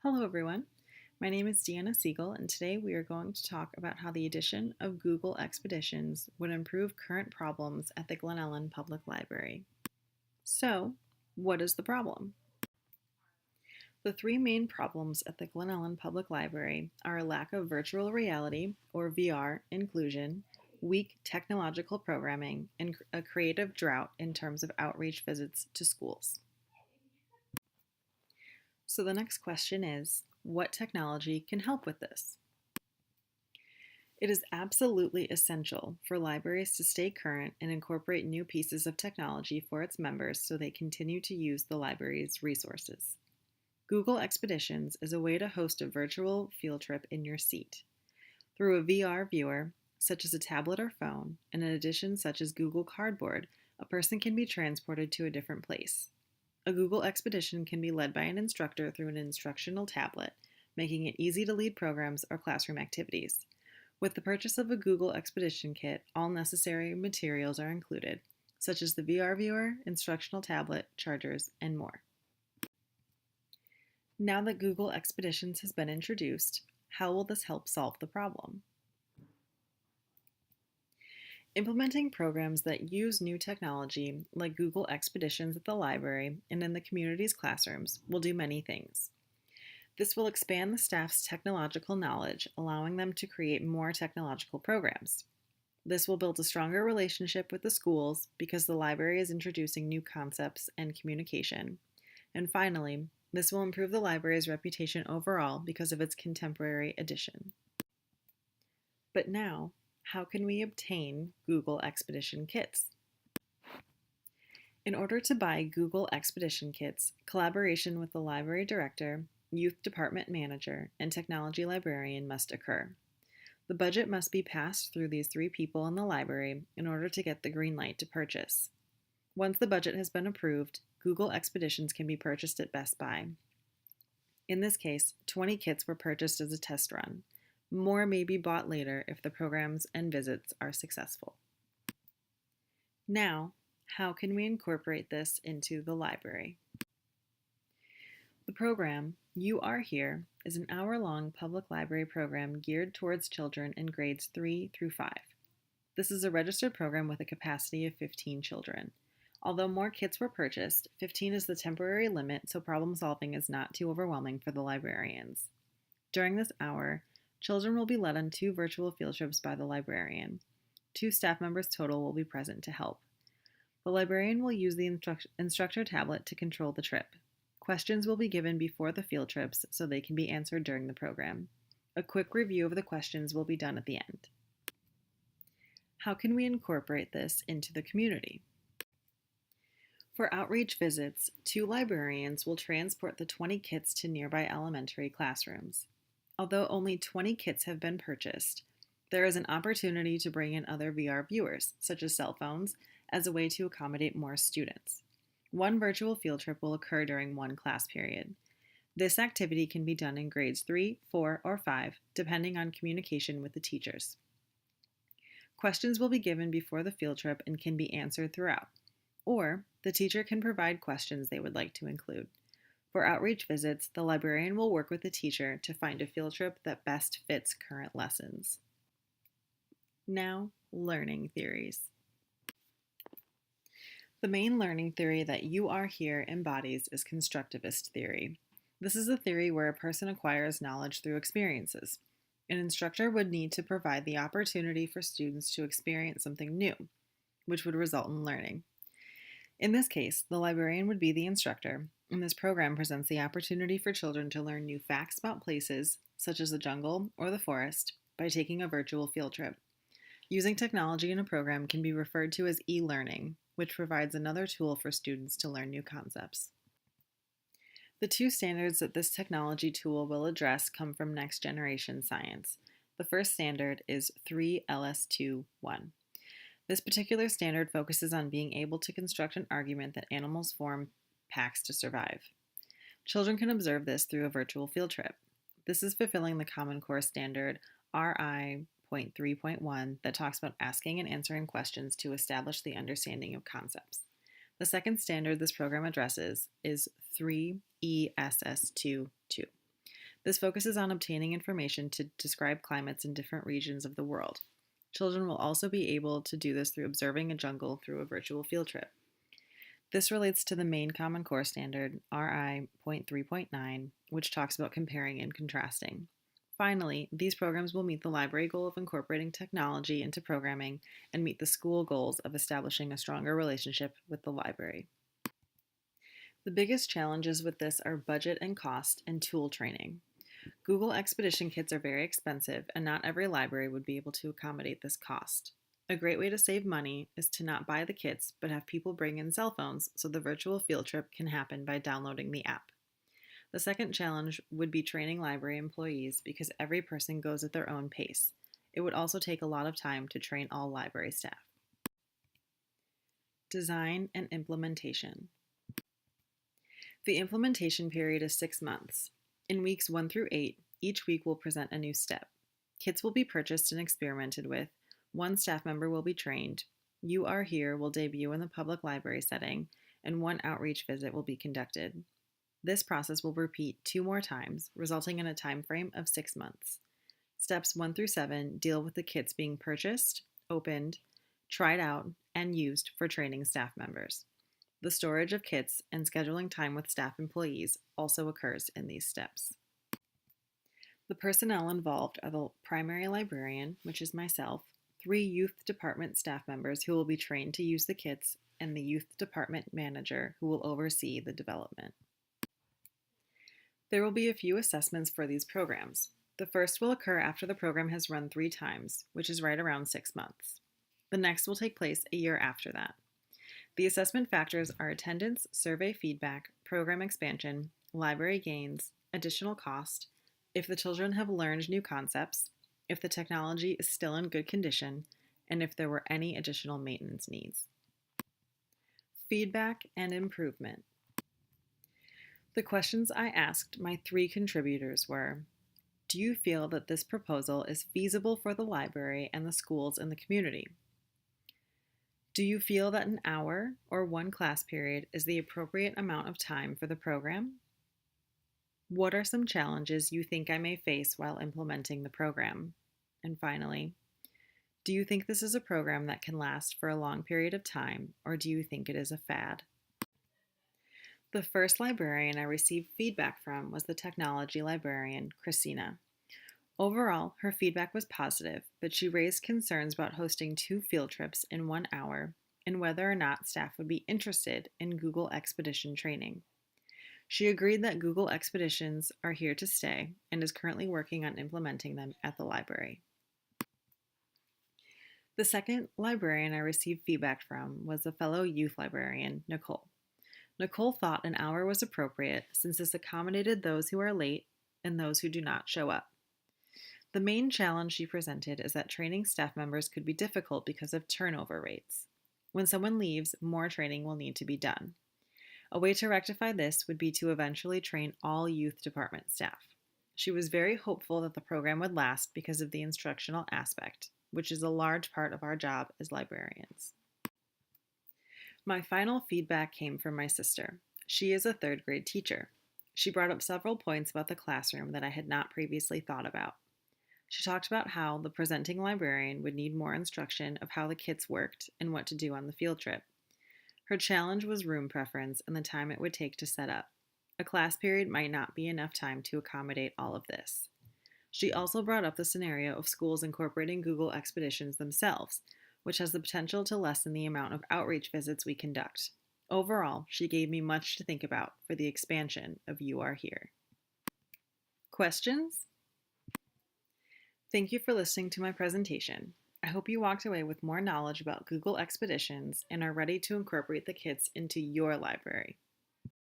Hello, everyone. My name is Deanna Siegel, and today we are going to talk about how the addition of Google Expeditions would improve current problems at the Glen Ellen Public Library. So, what is the problem? The three main problems at the Glen Ellen Public Library are a lack of virtual reality, or VR, inclusion, weak technological programming, and a creative drought in terms of outreach visits to schools. So, the next question is what technology can help with this? It is absolutely essential for libraries to stay current and incorporate new pieces of technology for its members so they continue to use the library's resources. Google Expeditions is a way to host a virtual field trip in your seat. Through a VR viewer, such as a tablet or phone, and an addition such as Google Cardboard, a person can be transported to a different place. A Google Expedition can be led by an instructor through an instructional tablet, making it easy to lead programs or classroom activities. With the purchase of a Google Expedition kit, all necessary materials are included, such as the VR viewer, instructional tablet, chargers, and more. Now that Google Expeditions has been introduced, how will this help solve the problem? Implementing programs that use new technology, like Google Expeditions at the library and in the community's classrooms, will do many things. This will expand the staff's technological knowledge, allowing them to create more technological programs. This will build a stronger relationship with the schools because the library is introducing new concepts and communication. And finally, this will improve the library's reputation overall because of its contemporary edition. But now, how can we obtain Google Expedition kits? In order to buy Google Expedition kits, collaboration with the library director, youth department manager, and technology librarian must occur. The budget must be passed through these three people in the library in order to get the green light to purchase. Once the budget has been approved, Google Expeditions can be purchased at Best Buy. In this case, 20 kits were purchased as a test run. More may be bought later if the programs and visits are successful. Now, how can we incorporate this into the library? The program, You Are Here, is an hour-long public library program geared towards children in grades 3 through 5. This is a registered program with a capacity of 15 children. Although more kits were purchased, 15 is the temporary limit, so problem solving is not too overwhelming for the librarians. During this hour, children will be led on 2 virtual field trips by the librarian. 2 staff members total will be present to help. The librarian will use the instructor tablet to control the trip. Questions will be given before the field trips so they can be answered during the program. A quick review of the questions will be done at the end. How can we incorporate this into the community? For outreach visits, 2 librarians will transport the 20 kits to nearby elementary classrooms. Although only 20 kits have been purchased, there is an opportunity to bring in other VR viewers, such as cell phones, as a way to accommodate more students. One virtual field trip will occur during one class period. This activity can be done in grades 3, 4, or 5, depending on communication with the teachers. Questions will be given before the field trip and can be answered throughout. Or, the teacher can provide questions they would like to include. For outreach visits, the librarian will work with the teacher to find a field trip that best fits current lessons. Now, learning theories. The main learning theory that You Are Here embodies is constructivist theory. This is a theory where a person acquires knowledge through experiences. An instructor would need to provide the opportunity for students to experience something new, which would result in learning. In this case, the librarian would be the instructor, and this program presents the opportunity for children to learn new facts about places, such as the jungle or the forest, by taking a virtual field trip. Using technology in a program can be referred to as e-learning, which provides another tool for students to learn new concepts. The 2 standards that this technology tool will address come from Next Generation Science. The first standard is 3LS2-1. This particular standard focuses on being able to construct an argument that animals form packs to survive. Children can observe this through a virtual field trip. This is fulfilling the Common Core standard RI.3.1 that talks about asking and answering questions to establish the understanding of concepts. The second standard this program addresses is 3ESS22. This focuses on obtaining information to describe climates in different regions of the world. Children will also be able to do this through observing a jungle through a virtual field trip. This relates to the main Common Core standard, RI.3.9, which talks about comparing and contrasting. Finally, these programs will meet the library goal of incorporating technology into programming and meet the school goals of establishing a stronger relationship with the library. The biggest challenges with this are budget and cost and tool training. Google Expedition kits are very expensive, and not every library would be able to accommodate this cost. A great way to save money is to not buy the kits, but have people bring in cell phones so the virtual field trip can happen by downloading the app. The second challenge would be training library employees because every person goes at their own pace. It would also take a lot of time to train all library staff. Design and implementation. The implementation period is 6 months. In weeks 1 through 8, each week will present a new step. Kits will be purchased and experimented with. One staff member will be trained. You Are Here will debut in the public library setting, and one outreach visit will be conducted. This process will repeat 2 more times, resulting in a time frame of 6 months. Steps 1 through 7 deal with the kits being purchased, opened, tried out, and used for training staff members. The storage of kits and scheduling time with staff employees also occurs in these steps. The personnel involved are the primary librarian, which is myself, 3 youth department staff members who will be trained to use the kits, and the youth department manager who will oversee the development. There will be a few assessments for these programs. The first will occur after the program has run 3 times, which is right around 6 months. The next will take place a year after that. The assessment factors are attendance, survey feedback, program expansion, library gains, additional cost, if the children have learned new concepts, if the technology is still in good condition, and if there were any additional maintenance needs. Feedback and improvement. The questions I asked my 3 contributors were: do you feel that this proposal is feasible for the library and the schools in the community? Do you feel that an hour or 1 class period is the appropriate amount of time for the program? What are some challenges you think I may face while implementing the program? And finally, do you think this is a program that can last for a long period of time, or do you think it is a fad? The first librarian I received feedback from was the technology librarian, Christina. Overall, her feedback was positive, but she raised concerns about hosting 2 field trips in 1 hour and whether or not staff would be interested in Google Expedition training. She agreed that Google Expeditions are here to stay and is currently working on implementing them at the library. The second librarian I received feedback from was a fellow youth librarian, Nicole. Nicole thought an hour was appropriate since this accommodated those who are late and those who do not show up. The main challenge she presented is that training staff members could be difficult because of turnover rates. When someone leaves, more training will need to be done. A way to rectify this would be to eventually train all youth department staff. She was very hopeful that the program would last because of the instructional aspect, which is a large part of our job as librarians. My final feedback came from my sister. She is a 3rd grade teacher. She brought up several points about the classroom that I had not previously thought about. She talked about how the presenting librarian would need more instruction of how the kits worked and what to do on the field trip. Her challenge was room preference and the time it would take to set up. A class period might not be enough time to accommodate all of this. She also brought up the scenario of schools incorporating Google Expeditions themselves, which has the potential to lessen the amount of outreach visits we conduct. Overall, she gave me much to think about for the expansion of You Are Here. Questions? Thank you for listening to my presentation. I hope you walked away with more knowledge about Google Expeditions and are ready to incorporate the kits into your library.